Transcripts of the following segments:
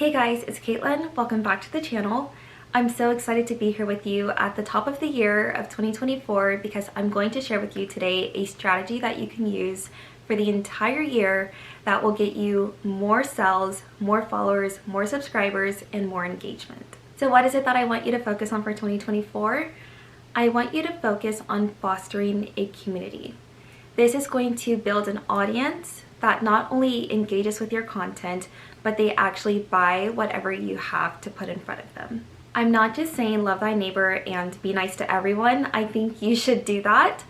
Hey guys, it's Caitlin. Welcome back to the channel. I'm so excited to be here with you at the top of the year of 2024 because I'm going to share with you today a strategy that you can use for the entire year that will get you more sales, more followers, more subscribers, and more engagement. So what is it that I want you to focus on for 2024? I want you to focus on fostering a community. This is going to build an audience that not only engages with your content, but they actually buy whatever you have to put in front of them. I'm not just saying love thy neighbor and be nice to everyone. I think you should do that,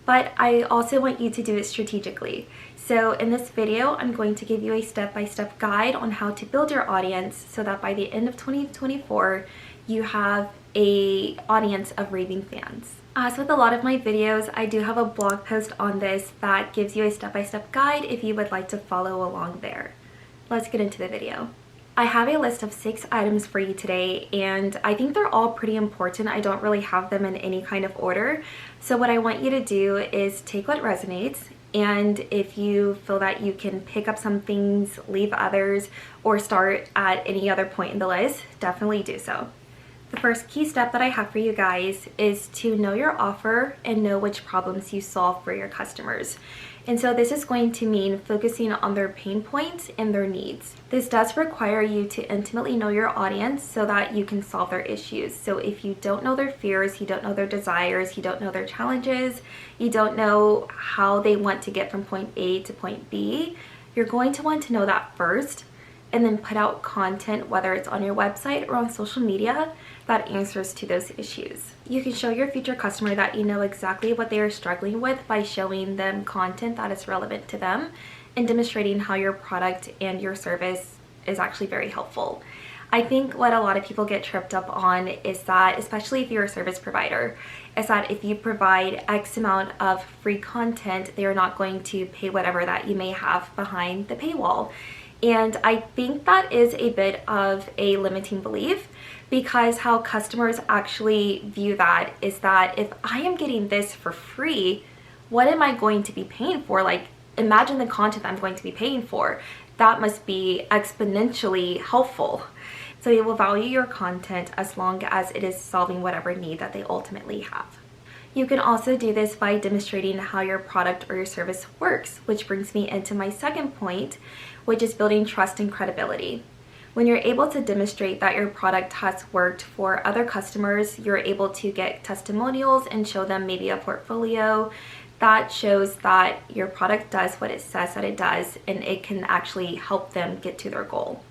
but I also want you to do it strategically. So in this video, I'm going to give you a step-by-step guide on how to build your audience so that by the end of 2024, you have an audience of raving fans. As with a lot of my videos, I do have a blog post on this that gives you a step-by-step guide if you would like to follow along there. Let's get into the video. I have a list of 6 items for you today, and I think they're all pretty important. I don't really have them in any kind of order. So what I want you to do is take what resonates, and if you feel that you can pick up some things, leave others, or start at any other point in the list, definitely do so. The first key step that I have for you guys is to know your offer and know which problems you solve for your customers. And so this is going to mean focusing on their pain points and their needs. This does require you to intimately know your audience so that you can solve their issues. So if you don't know their fears, you don't know their desires, you don't know their challenges, you don't know how they want to get from point A to point B, you're going to want to know that first and then put out content, whether it's on your website or on social media, that answers to those issues. You can show your future customer that you know exactly what they are struggling with by showing them content that is relevant to them and demonstrating how your product and your service is actually very helpful. I think what a lot of people get tripped up on is that, especially if you're a service provider, is that if you provide X amount of free content, they are not going to pay whatever that you may have behind the paywall. And I think that is a bit of a limiting belief, because how customers actually view that is that if I am getting this for free, what am I going to be paying for? Like, imagine the content I'm going to be paying for. That must be exponentially helpful. So they will value your content as long as it is solving whatever need that they ultimately have. You can also do this by demonstrating how your product or your service works, which brings me into my second point, which is building trust and credibility. When you're able to demonstrate that your product has worked for other customers, you're able to get testimonials and show them maybe a portfolio that shows that your product does what it says that it does, and it can actually help them get to their goal.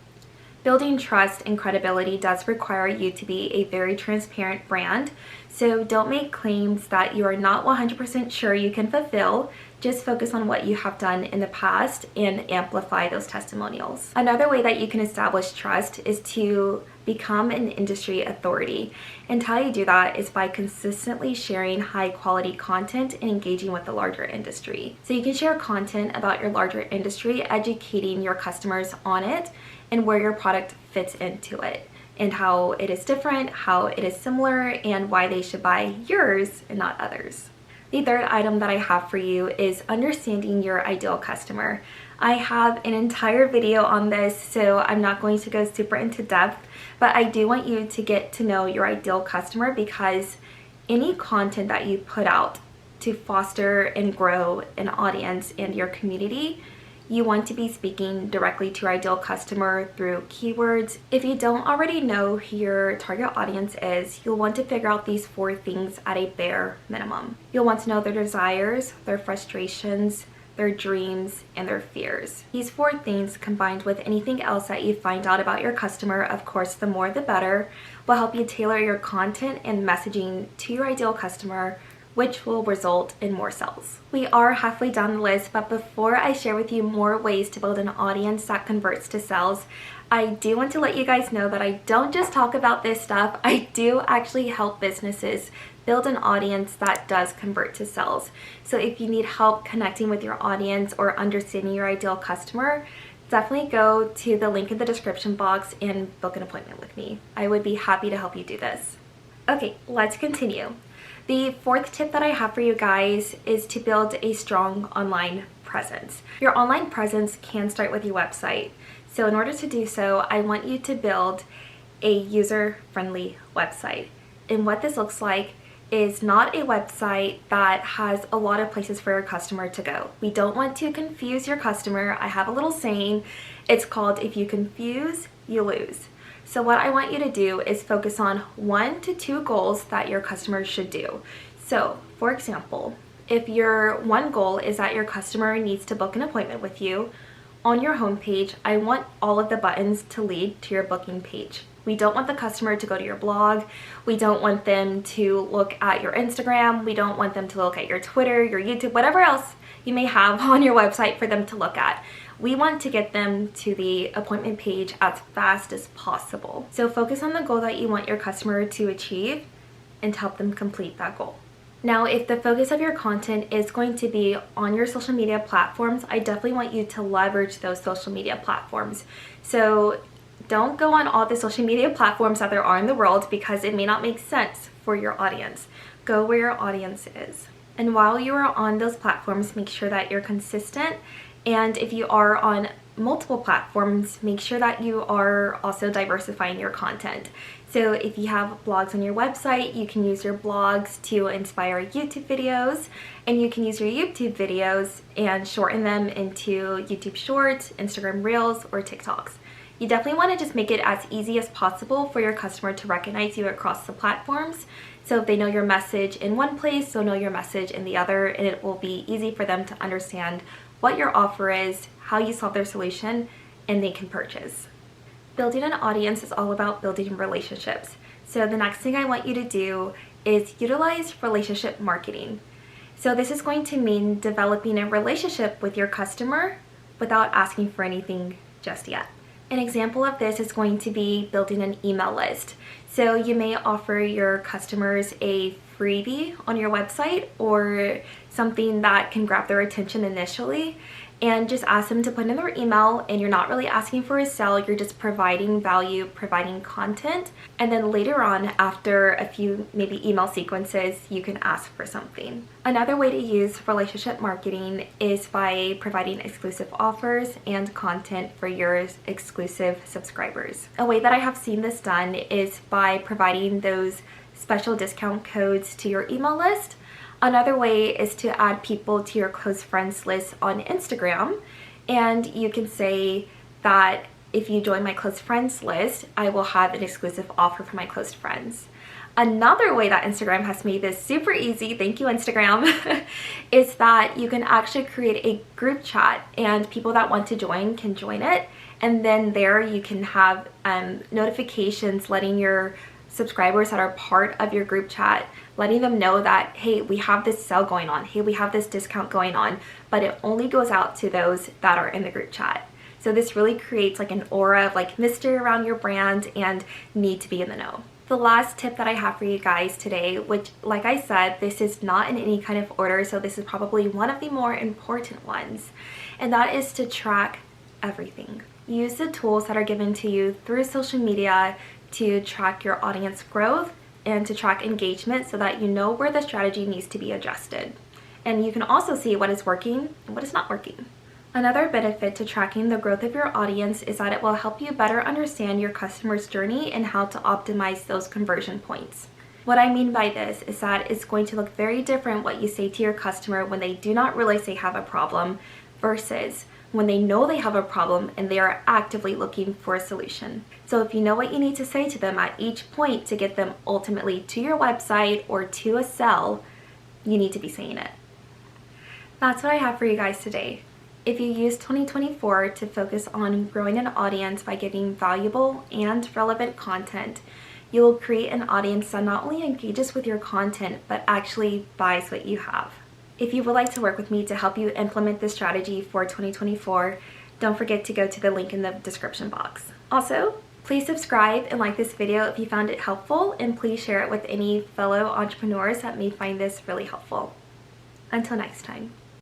Building trust and credibility does require you to be a very transparent brand, so don't make claims that you are not 100% sure you can fulfill. Just focus on what you have done in the past and amplify those testimonials. Another way that you can establish trust is to become an industry authority. And how you do that is by consistently sharing high quality content and engaging with the larger industry. So you can share content about your larger industry, educating your customers on it and where your product fits into it, and how it is different, how it is similar, and why they should buy yours and not others. The third item that I have for you is understanding your ideal customer. I have an entire video on this, so I'm not going to go super into depth, but I do want you to get to know your ideal customer, because any content that you put out to foster and grow an audience and your community, you want to be speaking directly to your ideal customer through keywords. If you don't already know who your target audience is, you'll want to figure out these 4 things at a bare minimum. You'll want to know their desires, their frustrations, their dreams, and their fears. These 4 things, combined with anything else that you find out about your customer, of course the more the better, will help you tailor your content and messaging to your ideal customer, which will result in more sales. We are halfway down the list, but before I share with you more ways to build an audience that converts to sales, I do want to let you guys know that I don't just talk about this stuff. I do actually help businesses build an audience that does convert to sales. So if you need help connecting with your audience or understanding your ideal customer, definitely go to the link in the description box and book an appointment with me. I would be happy to help you do this. Okay, let's continue. The 4th tip that I have for you guys is to build a strong online presence. Your online presence can start with your website. So in order to do so, I want you to build a user-friendly website. And what this looks like is not a website that has a lot of places for your customer to go. We don't want to confuse your customer. I have a little saying, it's called, if you confuse, you lose. So what I want you to do is focus on 1 to 2 goals that your customers should do. So for example, if your one goal is that your customer needs to book an appointment with you, on your homepage, I want all of the buttons to lead to your booking page. We don't want the customer to go to your blog. We don't want them to look at your Instagram. We don't want them to look at your Twitter, your YouTube, whatever else you may have on your website for them to look at. We want to get them to the appointment page as fast as possible. So focus on the goal that you want your customer to achieve and help them complete that goal. Now, if the focus of your content is going to be on your social media platforms, I definitely want you to leverage those social media platforms. So don't go on all the social media platforms that there are in the world because it may not make sense for your audience. Go where your audience is. And while you are on those platforms, make sure that you're consistent. And if you are on multiple platforms, make sure that you are also diversifying your content. So if you have blogs on your website, you can use your blogs to inspire YouTube videos, and you can use your YouTube videos and shorten them into YouTube Shorts, Instagram Reels, or TikToks. You definitely want to just make it as easy as possible for your customer to recognize you across the platforms. So if they know your message in one place, they'll know your message in the other, and it will be easy for them to understand what your offer is, how you solve their solution, and they can purchase. Building an audience is all about building relationships. So the next thing I want you to do is utilize relationship marketing. So this is going to mean developing a relationship with your customer without asking for anything just yet. An example of this is going to be building an email list. So you may offer your customers a freebie on your website or something that can grab their attention initially, and just ask them to put in their email, and you're not really asking for a sale, you're just providing value, providing content, and then later on, after a few maybe email sequences, you can ask for something. Another way to use relationship marketing is by providing exclusive offers and content for your exclusive subscribers. A way that I have seen this done is by providing those special discount codes to your email list. Another way is to add people to your close friends list on Instagram, and you can say that if you join my close friends list, I will have an exclusive offer for my close friends. Another way that Instagram has made this super easy, thank you Instagram, is that you can actually create a group chat, and people that want to join can join it, and then there you can have notifications letting your subscribers that are part of your group chat, letting them know that, hey, we have this sale going on, hey, we have this discount going on, but it only goes out to those that are in the group chat. So this really creates like an aura of like mystery around your brand and need to be in the know. The last tip that I have for you guys today, which like I said, this is not in any kind of order, so this is probably one of the more important ones, and that is to track everything. Use the tools that are given to you through social media to track your audience growth and to track engagement so that you know where the strategy needs to be adjusted. And you can also see what is working and what is not working. Another benefit to tracking the growth of your audience is that it will help you better understand your customer's journey and how to optimize those conversion points. What I mean by this is that it's going to look very different what you say to your customer when they do not realize they have a problem versus when they know they have a problem and they are actively looking for a solution. So if you know what you need to say to them at each point to get them ultimately to your website or to a sell, you need to be saying it. That's what I have for you guys today. If you use 2024 to focus on growing an audience by giving valuable and relevant content, you will create an audience that not only engages with your content, but actually buys what you have. If you would like to work with me to help you implement this strategy for 2024, don't forget to go to the link in the description box. Also, please subscribe and like this video if you found it helpful, and please share it with any fellow entrepreneurs that may find this really helpful. Until next time.